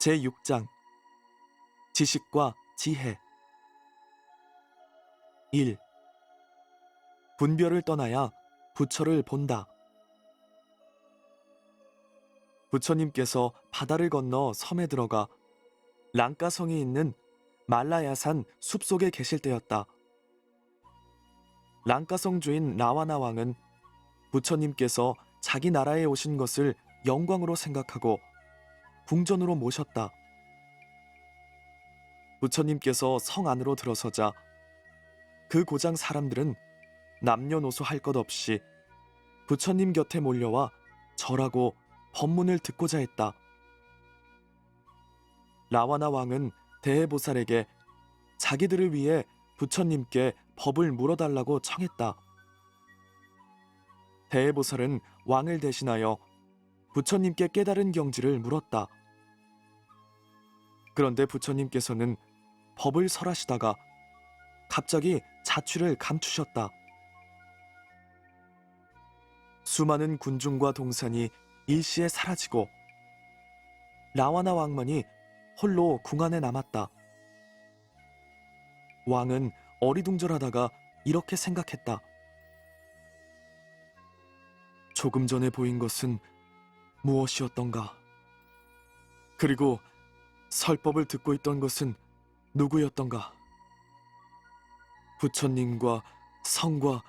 제6장 지식과 지혜 1. 분별을 떠나야 부처를 본다. 부처님께서 바다를 건너 섬에 들어가 랑가성이 있는 말라야산 숲속에 계실 때였다. 랑가성 주인 라와나 왕은 부처님께서 자기 나라에 오신 것을 영광으로 생각하고 궁전으로 모셨다. 부처님께서 성 안으로 들어서자 그 고장 사람들은 남녀노소 할 것 없이 부처님 곁에 몰려와 절하고 법문을 듣고자 했다. 라와나 왕은 대해보살에게 자기들을 위해 부처님께 법을 물어달라고 청했다. 대해보살은 왕을 대신하여 부처님께 깨달은 경지를 물었다. 그런데 부처님께서는 법을 설하시다가 갑자기 자취를 감추셨다. 수많은 군중과 동산이 일시에 사라지고 라와나 왕만이 홀로 궁 안에 남았다. 왕은 어리둥절하다가 이렇게 생각했다. 조금 전에 보인 것은 무엇이었던가? 그리고 설법을 듣고 있던 것은 누구였던가? 부처님과 성과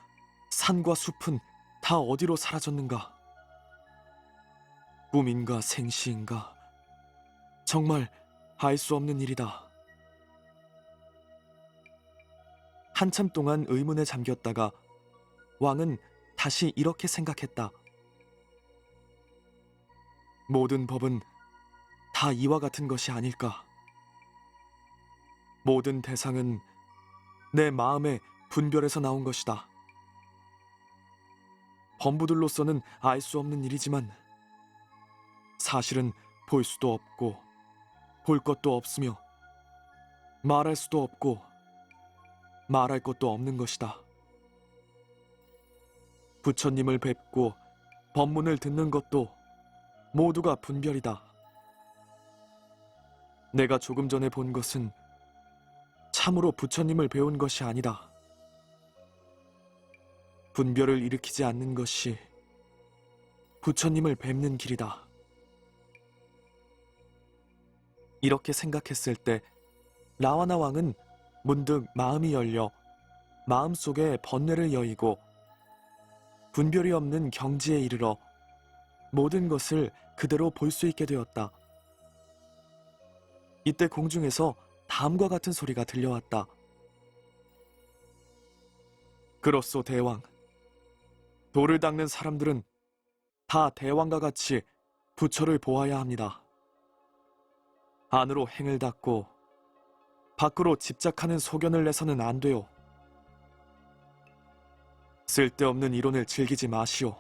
산과 숲은 다 어디로 사라졌는가? 꿈인가 생시인가? 정말 알 수 없는 일이다. 한참 동안 의문에 잠겼다가 왕은 다시 이렇게 생각했다. 모든 법은 다 이와 같은 것이 아닐까? 모든 대상은 내 마음의 분별에서 나온 것이다. 범부들로서는 알 수 없는 일이지만 사실은 볼 수도 없고 볼 것도 없으며 말할 수도 없고 말할 것도 없는 것이다. 부처님을 뵙고 법문을 듣는 것도 모두가 분별이다. 내가 조금 전에 본 것은 참으로 부처님을 배운 것이 아니다. 분별을 일으키지 않는 것이 부처님을 뵙는 길이다. 이렇게 생각했을 때 라와나 왕은 문득 마음이 열려 마음속에 번뇌를 여의고 분별이 없는 경지에 이르러 모든 것을 그대로 볼 수 있게 되었다. 이때 공중에서 다음과 같은 소리가 들려왔다. 그렇소 대왕. 돌을 닦는 사람들은 다 대왕과 같이 부처를 보아야 합니다. 안으로 행을 닦고 밖으로 집착하는 소견을 내서는 안 돼요. 쓸데없는 이론을 즐기지 마시오.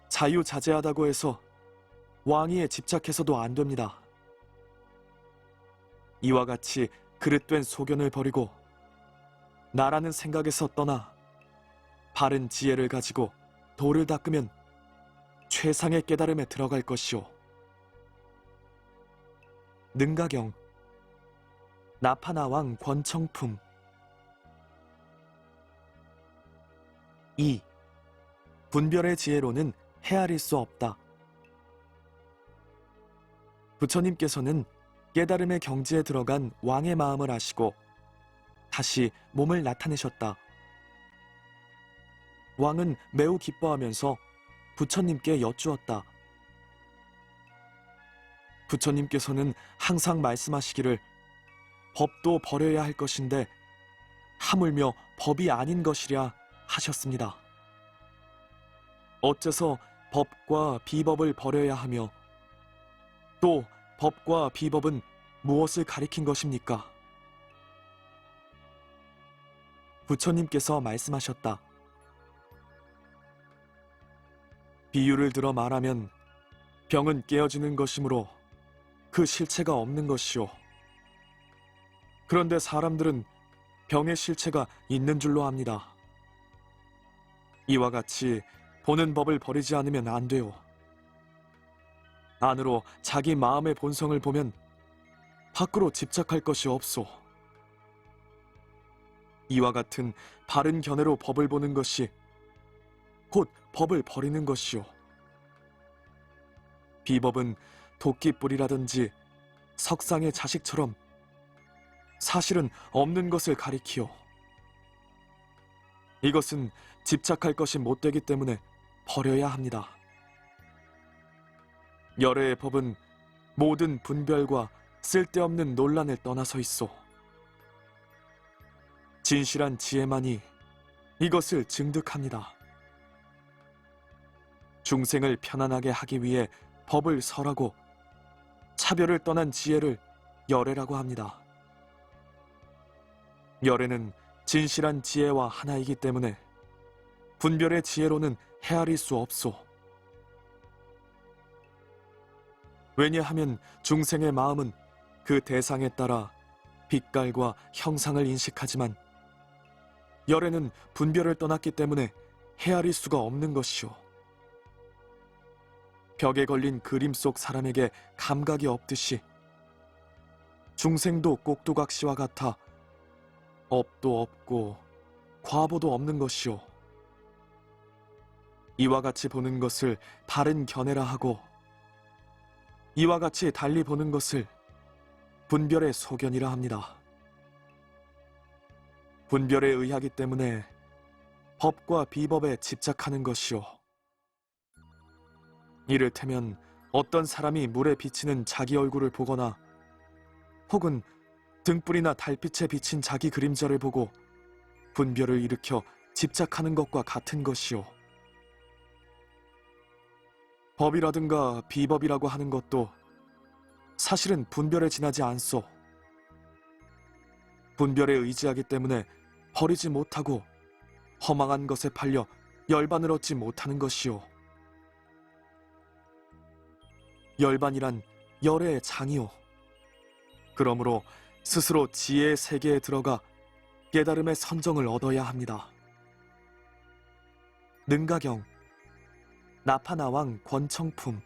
자유자재하다고 해서 왕위에 집착해서도 안 됩니다. 이와 같이 그릇된 소견을 버리고 나라는 생각에서 떠나 바른 지혜를 가지고 돌을 닦으면 최상의 깨달음에 들어갈 것이오. 능가경 나파나왕 권청품 2. 분별의 지혜로는 헤아릴 수 없다. 부처님께서는 깨달음의 경지에 들어간 왕의 마음을 아시고 다시 몸을 나타내셨다. 왕은 매우 기뻐하면서 부처님께 여쭈었다. 부처님께서는 항상 말씀하시기를 법도 버려야 할 것인데 하물며 법이 아닌 것이랴 하셨습니다. 어째서 법과 비법을 버려야 하며 또 법과 비법은 무엇을 가리킨 것입니까? 부처님께서 말씀하셨다. 비유를 들어 말하면 병은 깨어지는 것이므로 그 실체가 없는 것이오. 그런데 사람들은 병의 실체가 있는 줄로 압니다. 이와 같이 보는 법을 버리지 않으면 안 돼요. 안으로 자기 마음의 본성을 보면 밖으로 집착할 것이 없소. 이와 같은 바른 견해로 법을 보는 것이 곧 법을 버리는 것이요. 비법은 도끼뿔이라든지 석상의 자식처럼 사실은 없는 것을 가리키요. 이것은 집착할 것이 못되기 때문에 버려야 합니다. 열애의 법은 모든 분별과 쓸데없는 논란을 떠나서 있어. 진실한 지혜만이 이것을 증득합니다. 중생을 편안하게 하기 위해 법을 설하고 차별을 떠난 지혜를 열애라고 합니다. 열애는 진실한 지혜와 하나이기 때문에 분별의 지혜로는 헤아릴 수 없소. 왜냐하면 중생의 마음은 그 대상에 따라 빛깔과 형상을 인식하지만 열애는 분별을 떠났기 때문에 헤아릴 수가 없는 것이오. 벽에 걸린 그림 속 사람에게 감각이 없듯이 중생도 꼭두각시와 같아 업도 없고 과보도 없는 것이오. 이와 같이 보는 것을 바른 견해라 하고 이와 같이 달리 보는 것을 분별의 소견이라 합니다. 분별에 의하기 때문에 법과 비법에 집착하는 것이오. 이를테면 어떤 사람이 물에 비치는 자기 얼굴을 보거나 혹은 등불이나 달빛에 비친 자기 그림자를 보고 분별을 일으켜 집착하는 것과 같은 것이오. 법이라든가 비법이라고 하는 것도 사실은 분별에 지나지 않소. 분별에 의지하기 때문에 버리지 못하고 허망한 것에 팔려 열반을 얻지 못하는 것이오. 열반이란 열애의 장이오. 그러므로 스스로 지혜의 세계에 들어가 깨달음의 선정을 얻어야 합니다. 능가경 나파나왕 권청품